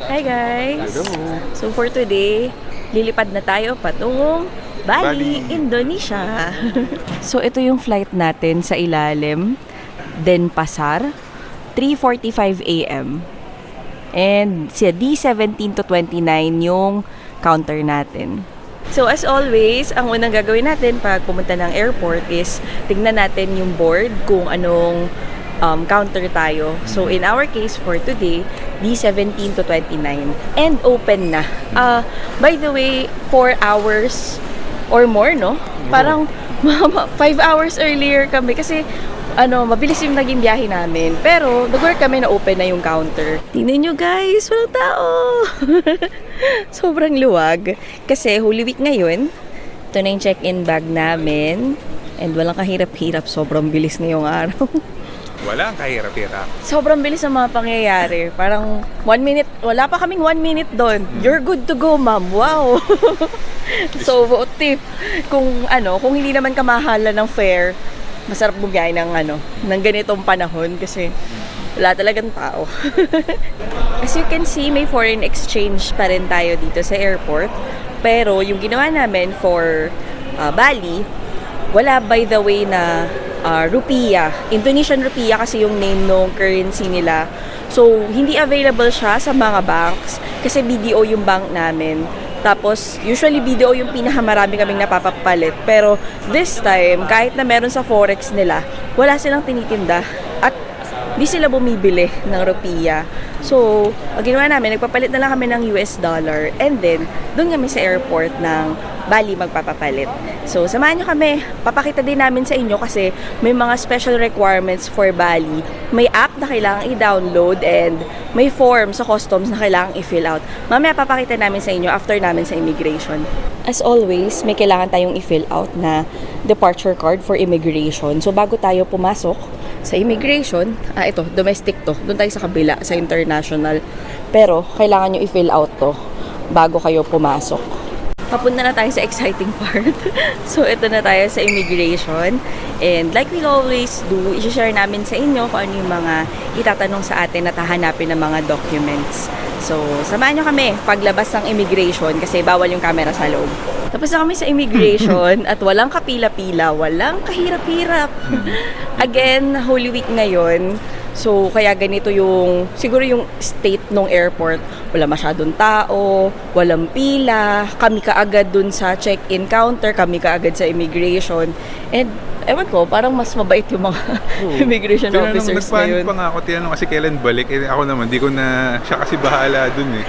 Hi guys! Hello. So for today, lilipad na tayo patungong Bali, Bali. Indonesia. So ito yung flight natin sa ilalim, Denpasar, 3:45 AM. And sa D17 to 29 yung counter natin. So as always, ang unang gagawin natin pag pumunta ng airport is tignan natin yung board kung anong counter tayo. So in our case for today, D17 to 29 and open na. By the way, 4 hours or more, no? Parang 5 hours earlier kami kasi mabilis yung naging biyahe namin. Pero nag-work kami na open na yung counter. Tingnan nyo guys, walang tao! Sobrang luwag. Kasi Holy Week ngayon, ito na yung check-in bag namin. And walang kahirap-hirap, sobrang bilis ngayong araw. Wala ang kahirap-hirap. Sobrang bilis ng mga pangyayari. Parang 1 minute, wala pa kaming 1 minute doon. You're good to go, ma'am. Wow! So, tip, kung hindi naman kamahalan ng fare, masarap bumiyahe ng ganitong panahon kasi wala talagang tao. As you can see, may foreign exchange pa rin tayo dito sa airport. Pero yung ginawa namin for Bali, wala by the way na rupiah. Indonesian rupiah kasi yung name ng currency nila. So, hindi available siya sa mga banks kasi BDO yung bank namin. Tapos, usually BDO yung pinakamarami kaming napapapalit. Pero, this time, kahit na meron sa forex nila, wala silang tinitinda. At, di sila bumibili ng rupiah. So, ang ginawa namin, nagpapalit na lang kami ng US dollar. And then, doon kami sa airport ng Bali magpapapalit. So, samahan nyo kami. Papakita din namin sa inyo kasi may mga special requirements for Bali. May app na kailangang i-download and may form sa customs na kailangang i-fill out. Mamaya papakita namin sa inyo after namin sa immigration. As always, may kailangan tayong i-fill out na departure card for immigration. So, bago tayo pumasok sa immigration, ito, domestic to. Doon tayo sa kabila, sa international. Pero, kailangan nyo i-fill out to bago kayo pumasok. Papunta na tayo sa exciting part. So, ito na tayo sa immigration. And like we always do, i-share namin sa inyo kung ano yung mga itatanong sa atin at hahanapin ng mga documents. So, samahan nyo kami paglabas ng immigration kasi bawal yung camera sa loob. Tapos na kami sa immigration at walang kapila-pila, walang kahirap-hirap. Again, Holy Week ngayon. So, kaya ganito siguro yung state ng airport. Wala masyadong tao, walang pila, kami kaagad dun sa check-in counter, kami kaagad sa immigration. And, ewan ko, parang mas mabait yung mga immigration officers ngayon. Nagpanik pa nga ako, tinanong kasi kailan balik. Eh, ako naman, di ko na, siya kasi bahala dun eh.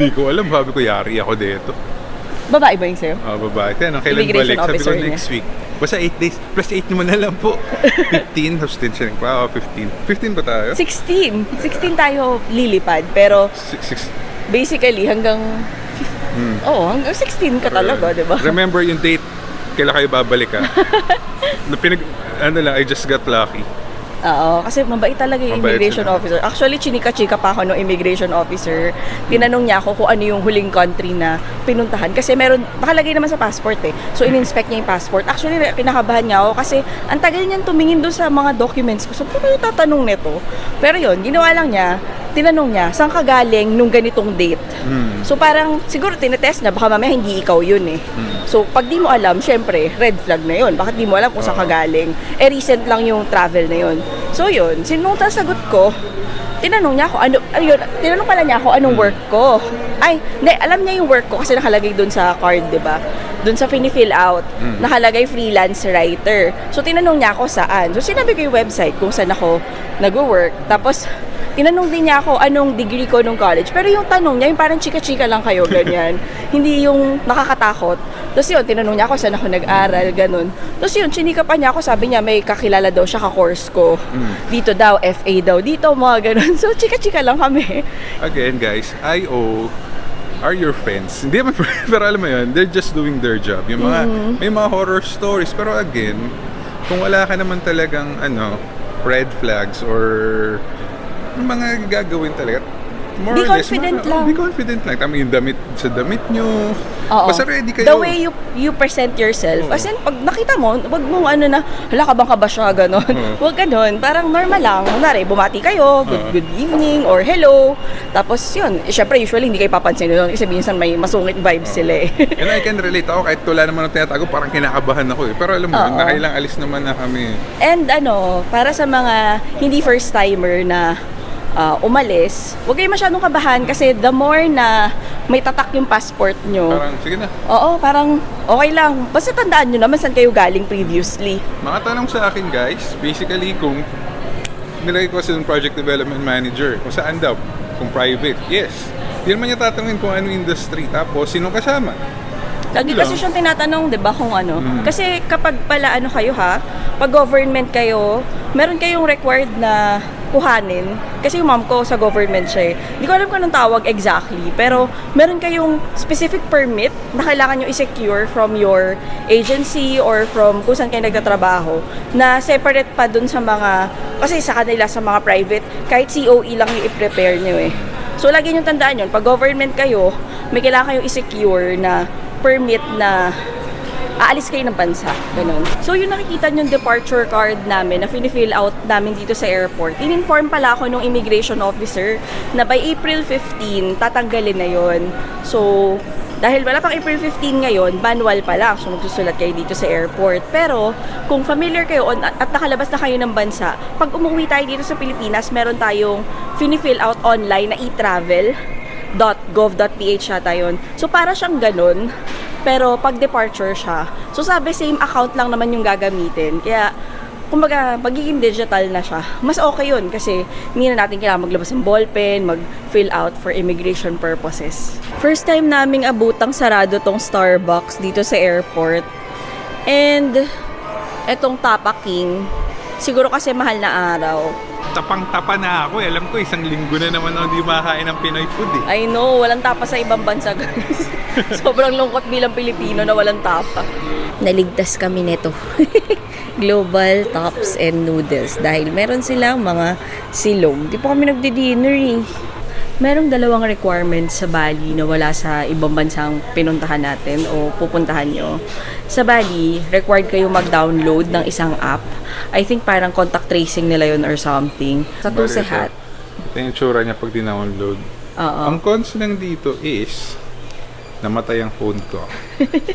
Di ko alam, sabi ko, yari ako dito. Babae ba yung sa'yo? Babae. Tinanong, kailan balik? Sabi ko, next week. Basta 8 days, plus 8 naman na lang po. 15, tapos 10 siya. 15. 15 ba tayo? 16. 16 tayo lilipad, pero 6. basically hanggang hanggang 16 ka talaga, di ba? Remember yung date, kailan kayo babalik ha? I just got lucky. Oo, kasi mabait talaga yung Mabait immigration sila. officer. Actually, chinika-chika pa ako ng immigration officer. Tinanong niya ako kung ano yung huling country na pinuntahan. Kasi nakalagay naman sa passport eh. So, in-inspect niya yung passport. Actually, kinakabahan niya ako kasi ang tagal niyang tumingin doon sa mga documents ko. So, paano yung tatanong nito? Pero yun, ginawa lang niya, tinanong niya, saan ka galing nung ganitong date? So, parang, siguro tinetest niya, baka mamaya hindi ikaw yun eh. So, pag di mo alam, syempre, red flag na yun. Bakit di mo alam kung saan ka galing? Recent lang yung travel na yun. So, yun. Sinunod sagot ko, tinanong niya ako, tinanong pala niya ako anong work ko. Ay, hindi, alam niya yung work ko kasi nakalagay dun sa card, di ba? Dun sa fini-fill out, nakalagay freelance writer. So, tinanong niya ako saan. So, sinabi ko yung website kung saan ako nag-work. Tapos, tinanong din niya ako anong degree ko nung college. Pero yung tanong niya, yung parang chika-chika lang kayo, ganyan. Hindi yung nakakatakot. Tapos yun, tinanong niya ako saan ako nag-aral, ganun. Tapos yun, chinika pa niya ako, sabi niya may kakilala daw siya ka-course ko. Dito daw, FA daw, dito, mga ganun. So, chika-chika lang kami. Again, guys, IO are your friends. Hindi naman, pero alam mo yun, they're just doing their job. Yung mga, may mga horror stories. Pero again, kung wala ka naman talagang, red flags or yung mga gagawin talaga, more Be or less, confident lang. Be confident lang. Tama yung damit sa damit nyo. Oo. Basta ready kayo. The way you present yourself. Oo. As in, pag nakita mo, wag mong ano na, hala ka bang kaba siya, gano'n. Oo. Wag gano'n. Parang normal lang. Kunwari, bumati kayo, good evening, or hello. Tapos yun, syempre usually hindi kayo papansin doon. Kasi minsan may masungit vibes sila eh. And I can relate ako kahit wala naman ang tinatago, parang kinakabahan ako eh. Pero alam mo, Oo. nakailang alis naman na kami. And para sa mga hindi first timer na umalis, huwag kayo masyadong kabahan kasi the more na may tatak yung passport nyo, Parang, sige na. oo, parang okay lang. Basta tandaan nyo naman saan kayo galing previously. Mga tanong sa akin guys, basically kung nilagay ko sa project development manager, kung saan daw, kung private, yes. Hindi naman niya tatanungin kung ano industry, tapos sinong kasama. Lagi kasi siyang tinatanong, 'di ba, kung ano. Mm. Kasi kapag pala kayo pag government kayo, meron kayong required na kuhanin. Kasi yung mom ko sa government siya eh. Hindi ko alam kung anong tawag exactly, pero meron kayong specific permit na kailangan nyo i-secure from your agency or from kung saan kayo nagtatrabaho na separate pa dun sa mga, kasi sa kanila sa mga private, kahit COE lang yung i-prepare nyo eh. So lagi nyo tandaan yun, pag government kayo, may kailangan kayong i-secure na permit na aalis kayo ng bansa. Ganun. So, yung nakikita yung departure card namin na fini-fill out namin dito sa airport, in-inform pala ako nung immigration officer na by April 15, tatanggalin na yon. So, dahil wala pang April 15 ngayon, manual pa lang. So, magsusulat kayo dito sa airport. Pero, kung familiar kayo at nakalabas na kayo ng bansa, pag umuwi tayo dito sa Pilipinas, meron tayong fini-fill out online na e-travel.gov.ph yata yun. So, para siyang ganun. Pero pag departure siya, so sabi same account lang naman yung gagamitin. Kaya, kumbaga, magiging digital na siya. Mas okay yun kasi hindi na natin kailangan maglabas ng ballpen, mag-fill out for immigration purposes. First time naming abutang sarado tong Starbucks dito sa airport. And, etong Tapa King, siguro kasi mahal na araw. Tapang-tapa na ako eh. Alam ko, isang linggo na naman ako hindi makakain ng Pinoy food eh. I know, walang tapa sa ibang bansa guys. Sobrang lungkot bilang Pilipino na walang tapa. Naligtas kami nito. Global Tops and Noodles. Dahil meron silang mga silong. Di pa kami nagdi-dinner eh. Merong dalawang requirements sa Bali na wala sa ibang bansang pinuntahan natin o pupuntahan nyo. Sa Bali, required kayo mag-download ng isang app. I think parang contact tracing nila yun or something. Sa Tusehat. Ito yung tsura niya pag dinownload. Oo. Ang cons lang dito is namatay ang phone ko.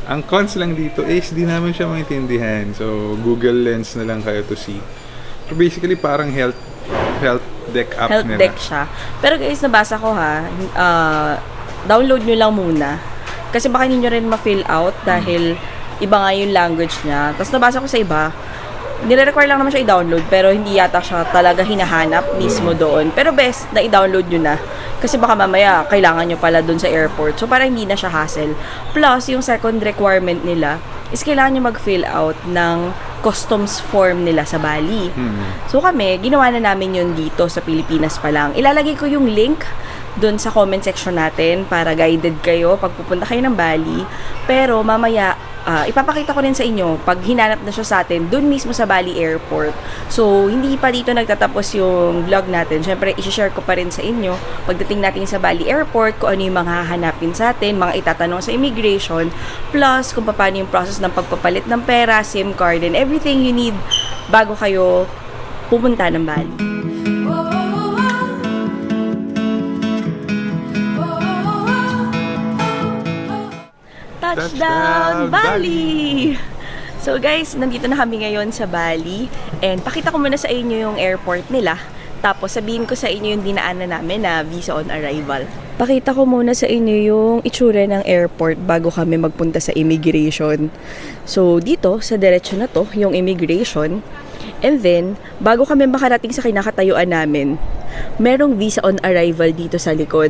Ang cons lang dito is di namin siya maintindihan. So, Google Lens na lang kayo to see. So, basically, parang health deck app Health nila. deck siya. Pero guys, nabasa ko download nyo lang muna. Kasi baka hindi nyo rin ma-fill out dahil iba nga yung language niya. Tapos nabasa ko sa iba, nire-require lang naman siya i-download pero hindi yata siya talaga hinahanap mismo doon. Pero best na i-download nyo na. Kasi baka mamaya kailangan nyo pala doon sa airport. So para hindi na siya hassle. Plus, yung second requirement nila is kailangan nyo mag-fill out ng customs form nila sa Bali. So kami, ginawa na namin yun dito sa Pilipinas pa lang. Ilalagay ko yung link doon sa comment section natin para guided kayo pag pupunta kayo ng Bali. Pero mamaya, ipapakita ko rin sa inyo pag hinanap na siya sa atin doon mismo sa Bali Airport. So, hindi pa dito nagtatapos yung vlog natin. Siyempre, isi-share ko pa rin sa inyo pagdating natin sa Bali Airport, kung ano yung mga hahanapin sa atin, mga itatanong sa immigration, plus kung paano yung process ng pagpapalit ng pera, SIM card, and everything you need bago kayo pupunta ng Bali. Touchdown Bali! So guys, nandito na kami ngayon sa Bali and pakita ko muna sa inyo yung airport nila. Tapos sabihin ko sa inyo yung dinaanan namin na visa on arrival. Pakita ko muna sa inyo yung itsura ng airport bago kami magpunta sa immigration. So dito, sa diretsyo na to, yung immigration. And then, bago kami makarating sa kinakatayuan namin, merong visa on arrival dito sa likod.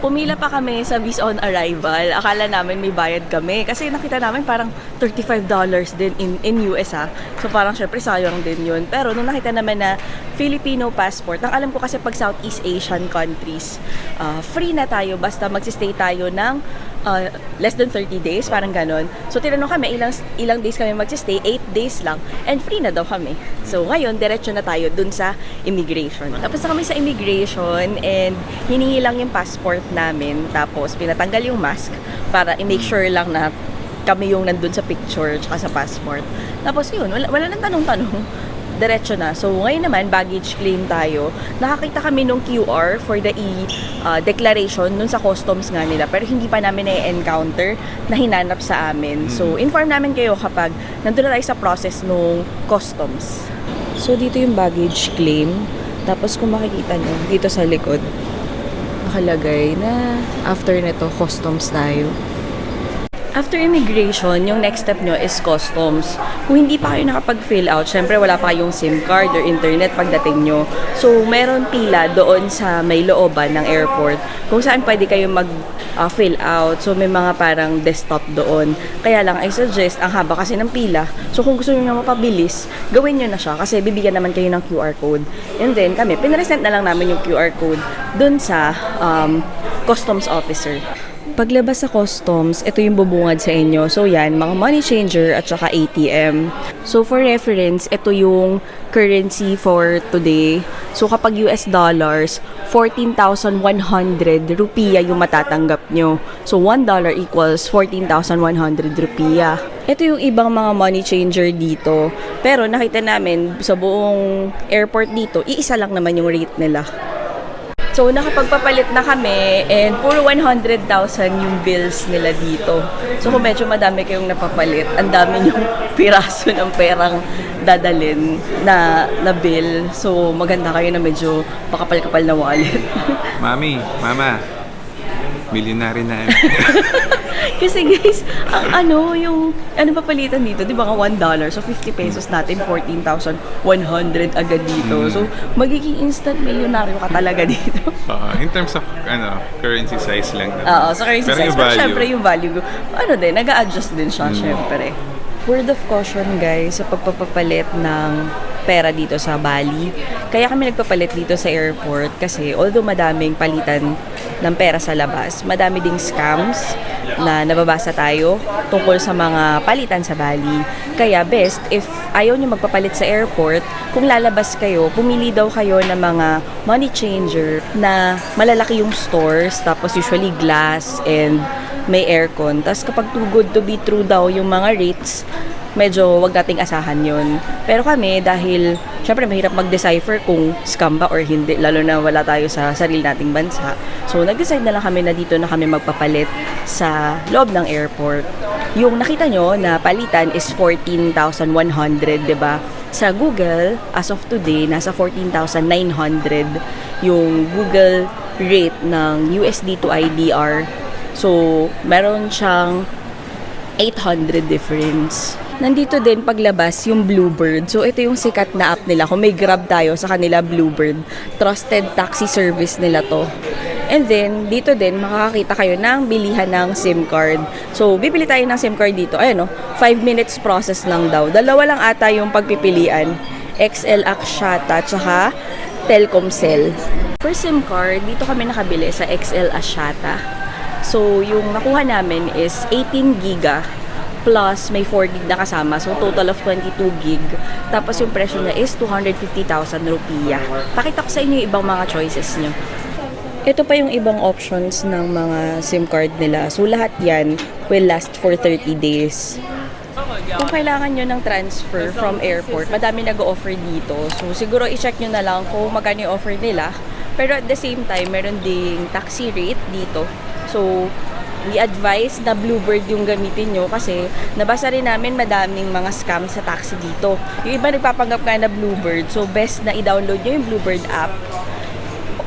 Pumila pa kami sa visa on arrival. Akala namin may bayad kami. Kasi nakita namin parang $35 din in US So parang syempre sayang din yun. Pero nung nakita naman na Filipino passport, ang alam ko kasi pag Southeast Asian countries, free na tayo basta magsistay tayo ng less than 30 days, parang ganon. So tinanong kami, ilang days kami magsistay, 8 days lang, and free na daw kami. So ngayon, diretso na tayo dun sa immigration. Tapos na kami sa immigration, and hiningi lang yung passport namin, tapos pinatanggal yung mask para i-make sure lang na kami yung nandun sa picture tsaka sa passport. Tapos yun, wala nang tanong-tanong. Diretso na. So ngayon naman, baggage claim tayo. Nakakita kami nung QR for the declaration nun sa customs nga nila. Pero hindi pa namin na-encounter na hinanap sa amin. So inform namin kayo kapag nandun na tayo sa process nung customs. So dito yung baggage claim. Tapos kung makikita nyo, dito sa likod, nakalagay na after nito, customs tayo. After immigration, yung next step nyo is customs. Kung hindi pa kayo nakapag-fill out, syempre wala pa kayong SIM card or internet pagdating nyo. So, meron pila doon sa may looban ng airport kung saan pwede kayo mag-fill out. So, may mga parang desktop doon. Kaya lang, I suggest, ang haba kasi ng pila. So, kung gusto nyo mapabilis, gawin nyo na siya kasi bibigyan naman kayo ng QR code. And then, kami, pinresent na lang namin yung QR code doon sa customs officer. Paglabas sa customs, ito yung bubungad sa inyo. So yan, mga money changer at saka ATM. So for reference, ito yung currency for today. So kapag US dollars, 14,100 rupiah yung matatanggap nyo. So $1 equals 14,100 rupiah. Ito yung ibang mga money changer dito. Pero nakita namin sa buong airport dito, iisa lang naman yung rate nila. So, nakapagpapalit na kami and puro 100,000 yung bills nila dito. So, kung medyo madami kayong napapalit, ang dami yung piraso ng perang dadalin na bill. So, maganda kayo na medyo pakapal-kapal na wallet. Mama, millionaire na. Kasi guys, yung papalitan dito, di ba nga $1, so 50 pesos natin, 14,100 agad dito. So, magiging instant milyonaryo ka talaga dito. In terms of currency size lang naman. Oo, sa currency Pero size. yung Pero value, syempre yung value, nag-a-adjust din siya, syempre. Word of caution guys, sa pagpapalit ng pera dito sa Bali. Kaya kami nagpapalit dito sa airport kasi although madaming palitan ng pera sa labas, madami ding scams na nababasa tayo tungkol sa mga palitan sa Bali. Kaya best, if ayaw nyo magpapalit sa airport, kung lalabas kayo, pumili daw kayo ng mga money changer na malalaki yung stores, tapos usually glass and may aircon. Tapos kapag too good to be true daw yung mga rates, medyo wag nating asahan yun. Pero kami, dahil syempre mahirap mag-decipher kung scam ba or hindi, lalo na wala tayo sa sarili nating bansa. So, nag-decide na lang kami na dito na kami magpapalit sa loob ng airport. Yung nakita nyo na palitan is 14,100, diba? Sa Google, as of today, nasa 14,900 yung Google rate ng USD to IDR. So, meron siyang 800 difference. Nandito din paglabas yung Bluebird. So, ito yung sikat na app nila. Kung may Grab tayo sa kanila, Bluebird. Trusted taxi service nila to. And then, dito din, makakakita kayo ng bilihan ng SIM card. So, bibili tayo ng SIM card dito. Ayan, 5 minutes process lang daw. Dalawa lang ata yung pagpipilian. XL Axiata, tsaka Telkomsel. For SIM card, dito kami nakabili sa XL Axiata. So, yung nakuha namin is 18 giga plus may 4 gig na kasama. So, total of 22 gig. Tapos, yung presyo niya is 250,000 rupiah. Pakita ko sa inyo yung ibang mga choices nyo. Ito pa yung ibang options ng mga SIM card nila. So, lahat yan will last for 30 days. Kung kailangan nyo ng transfer from airport, madami nag-o-offer dito. So, siguro i-check nyo na lang kung magkano yung offer nila. Pero at the same time, meron ding taxi rate dito. So, we advise na Bluebird yung gamitin nyo kasi nabasa rin namin madaming mga scam sa taxi dito. Yung iba nagpapanggap ka na Bluebird, so best na i-download nyo yung Bluebird app.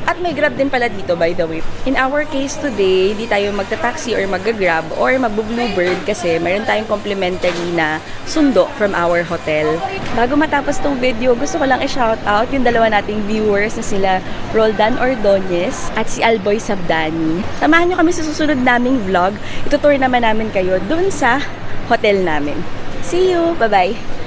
At may Grab din pala dito, by the way. In our case today, di tayo magta-taxi or mag-Grab or mag-Bluebird kasi mayroon tayong complimentary na sundo from our hotel. Bago matapos tong video, gusto ko lang i-shout out yung dalawa nating viewers na sila Roldan Ordonez at si Alboy Sabdani. Samahan nyo kami sa susunod naming vlog. Itutour naman namin kayo dun sa hotel namin. See you! Bye-bye!